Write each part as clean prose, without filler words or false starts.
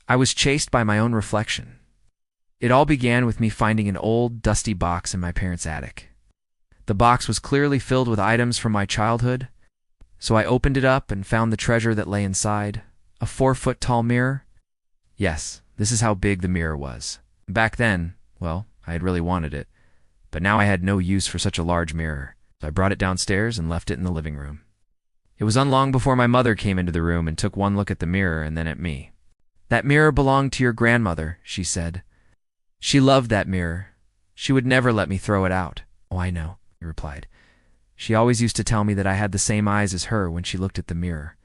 I was chased by my own reflection. It all began with me finding an old, dusty box in my parents' attic. The box was clearly filled with items from my childhood, so I opened it up and found the treasure that lay inside, a 4-foot-tall mirror. Yes, this is how big the mirror was. Back then, well, I had really wanted it, but now I had no use for such a large mirror, so I brought it downstairs and left it in the living room. It was unlong before my mother came into the room and took one look at the mirror and then at me. "That mirror belonged to your grandmother," she said. "She loved that mirror. She would never let me throw it out." "Oh, I know," I replied. "She always used to tell me that I had the same eyes as her when she looked at the mirror.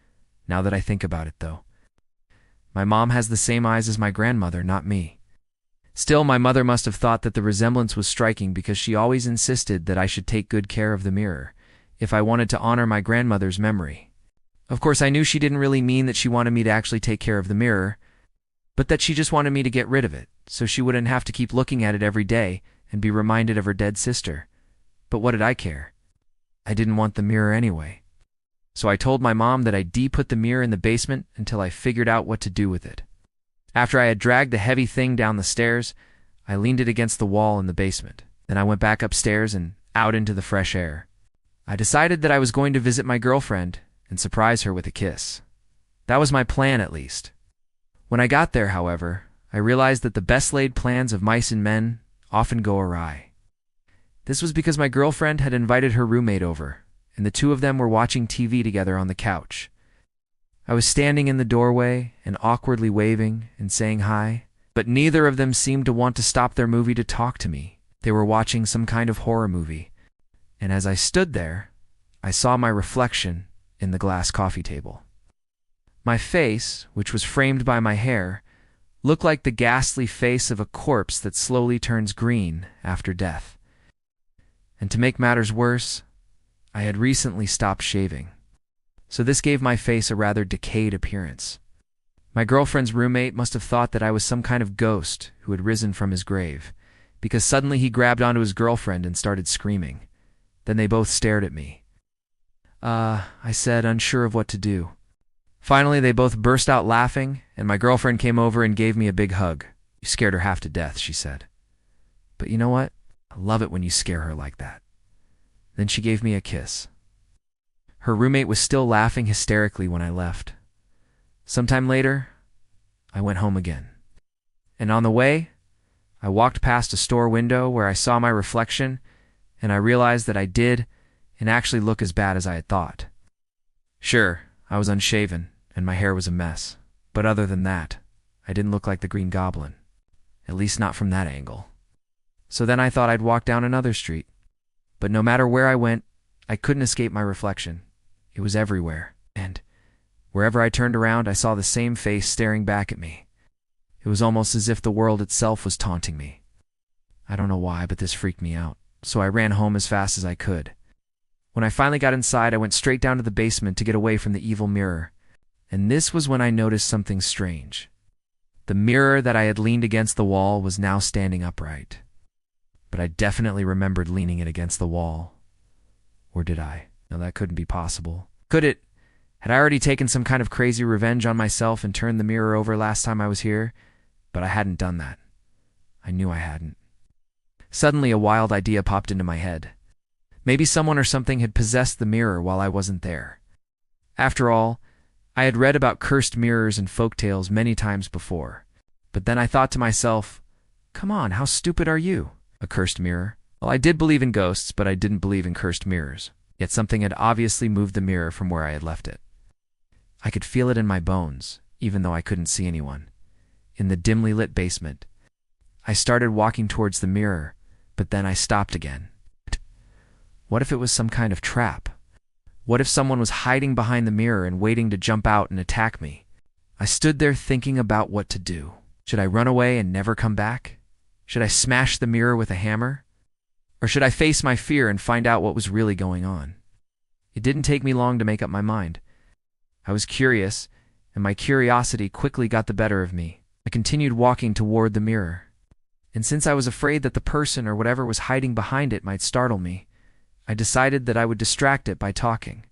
Now that I think about it, though, my mom has the same eyes as my grandmother, not me." Still, my mother must have thought that the resemblance was striking because she always insisted that I should take good care of the mirror if I wanted to honor my grandmother's memory. Of course, I knew she didn't really mean that she wanted me to actually take care of the mirror, but that she just wanted me to get rid of it, so she wouldn't have to keep looking at it every day and be reminded of her dead sister. But what did I care? I didn't want the mirror anyway. So I told my mom that I'd put the mirror in the basement until I figured out what to do with it. After I had dragged the heavy thing down the stairs, I leaned it against the wall in the basement. Then I went back upstairs and out into the fresh air. I decided that I was going to visit my girlfriend and surprise her with a kiss. That was my plan, at least. When I got there, however, I realized that the best-laid plans of mice and men often go awry. This was because my girlfriend had invited her roommate over, and the two of them were watching TV together on the couch. I was standing in the doorway and awkwardly waving and saying hi, but neither of them seemed to want to stop their movie to talk to me. They were watching some kind of horror movie, and as I stood there, I saw my reflection in the glass coffee table. My face, which was framed by my hair, looked like the ghastly face of a corpse that slowly turns green after death. And to make matters worse, I had recently stopped shaving, so this gave my face a rather decayed appearance. My girlfriend's roommate must have thought that I was some kind of ghost who had risen from his grave, because suddenly he grabbed onto his girlfriend and started screaming. Then they both stared at me. I said, unsure of what to do. Finally, they both burst out laughing, and my girlfriend came over and gave me a big hug. "You scared her half to death," she said. "But you know what? I love it when you scare her like that." Then she gave me a kiss. Her roommate was still laughing hysterically when I left. Sometime later, I went home again. And on the way, I walked past a store window where I saw my reflection, and I realized that I did and actually look as bad as I had thought. Sure, I was unshaven, and my hair was a mess. But other than that, I didn't look like the Green Goblin. At least not from that angle. So then I thought I'd walk down another street. But no matter where I went, I couldn't escape my reflection. It was everywhere, and wherever I turned around, I saw the same face staring back at me. It was almost as if the world itself was taunting me. I don't know why, but this freaked me out, so I ran home as fast as I could. When I finally got inside, I went straight down to the basement to get away from the evil mirror. And this was when I noticed something strange. The mirror that I had leaned against the wall was now standing upright. But I definitely remembered leaning it against the wall. Or did I? No, that couldn't be possible. Could it? Had I already taken some kind of crazy revenge on myself and turned the mirror over last time I was here? But I hadn't done that. I knew I hadn't. Suddenly, a wild idea popped into my head. Maybe someone or something had possessed the mirror while I wasn't there. After all, I had read about cursed mirrors and folktales many times before. But then I thought to myself, come on, how stupid are you? A cursed mirror? Well, I did believe in ghosts, but I didn't believe in cursed mirrors. Yet something had obviously moved the mirror from where I had left it. I could feel it in my bones, even though I couldn't see anyone. In the dimly lit basement, I started walking towards the mirror, but then I stopped again. What if it was some kind of trap? What if someone was hiding behind the mirror and waiting to jump out and attack me? I stood there thinking about what to do. Should I run away and never come back? Should I smash the mirror with a hammer? Or should I face my fear and find out what was really going on? It didn't take me long to make up my mind. I was curious, and my curiosity quickly got the better of me. I continued walking toward the mirror. And since I was afraid that the person or whatever was hiding behind it might startle me, I decided that I would distract it by talking.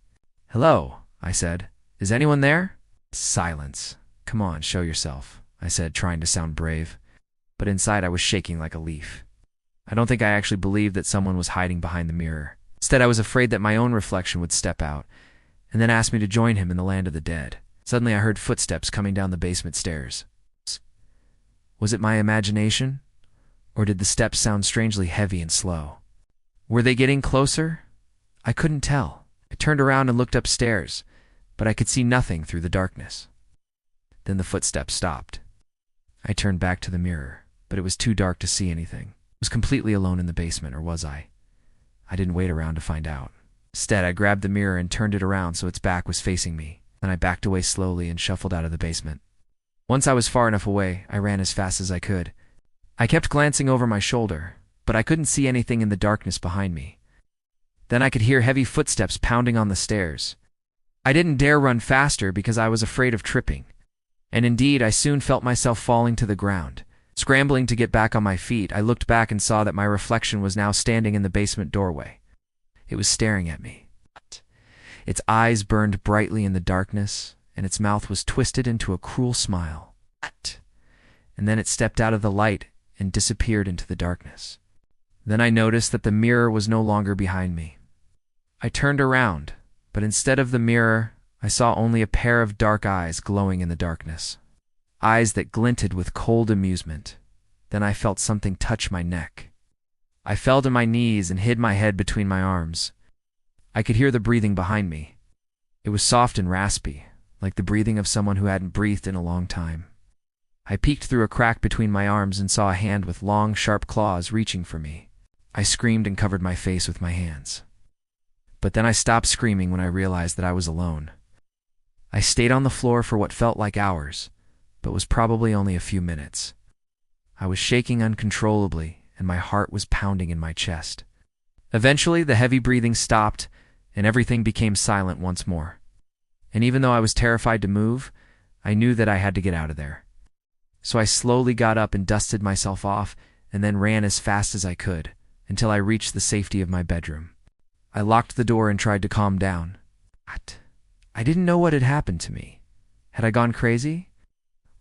"Hello," I said. "Is anyone there?" Silence. "Come on, show yourself. I said, trying to sound brave, but inside I was shaking like a leaf. I don't think I actually believed that someone was hiding behind the mirror. Instead, I was afraid that my own reflection would step out and then ask me to join him in the land of the dead. Suddenly, I heard footsteps coming down the basement stairs. Was it my imagination? Or did the steps sound strangely heavy and slow? Were they getting closer? I couldn't tell. I turned around and looked upstairs, but I could see nothing through the darkness. Then the footsteps stopped. I turned back to the mirror, but it was too dark to see anything. I was completely alone in the basement, or was I? I didn't wait around to find out. Instead, I grabbed the mirror and turned it around so its back was facing me. Then I backed away slowly and shuffled out of the basement. Once I was far enough away, I ran as fast as I could. I kept glancing over my shoulder, but I couldn't see anything in the darkness behind me. Then I could hear heavy footsteps pounding on the stairs. I didn't dare run faster because I was afraid of tripping. And indeed, I soon felt myself falling to the ground. Scrambling to get back on my feet, I looked back and saw that my reflection was now standing in the basement doorway. It was staring at me. Its eyes burned brightly in the darkness, and its mouth was twisted into a cruel smile. And then it stepped out of the light and disappeared into the darkness. Then I noticed that the mirror was no longer behind me. I turned around, but instead of the mirror, I saw only a pair of dark eyes glowing in the darkness. Eyes that glinted with cold amusement. Then I felt something touch my neck. I fell to my knees and hid my head between my arms. I could hear the breathing behind me. It was soft and raspy, like the breathing of someone who hadn't breathed in a long time. I peeked through a crack between my arms and saw a hand with long, sharp claws reaching for me. I screamed and covered my face with my hands. But then I stopped screaming when I realized that I was alone. I stayed on the floor for what felt like hours, but was probably only a few minutes. I was shaking uncontrollably, and my heart was pounding in my chest. Eventually, the heavy breathing stopped, and everything became silent once more. And even though I was terrified to move, I knew that I had to get out of there. So I slowly got up and dusted myself off, and then ran as fast as I could, until I reached the safety of my bedroom. I locked the door and tried to calm down. I didn't know what had happened to me. Had I gone crazy?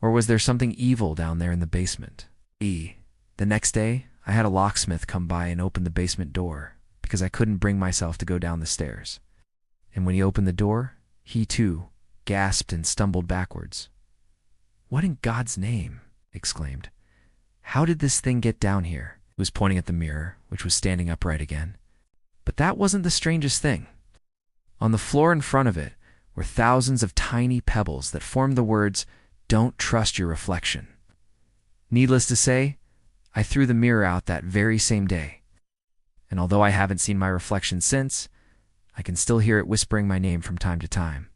Or was there something evil down there in the basement? The next day, I had a locksmith come by and open the basement door, because I couldn't bring myself to go down the stairs. And when he opened the door, he too gasped and stumbled backwards. "What in God's name?" he exclaimed. "How did this thing get down here?" He was pointing at the mirror, which was standing upright again. But that wasn't the strangest thing. On the floor in front of it were thousands of tiny pebbles that formed the words, "Don't trust your reflection." Needless to say, I threw the mirror out that very same day. And although I haven't seen my reflection since, I can still hear it whispering my name from time to time.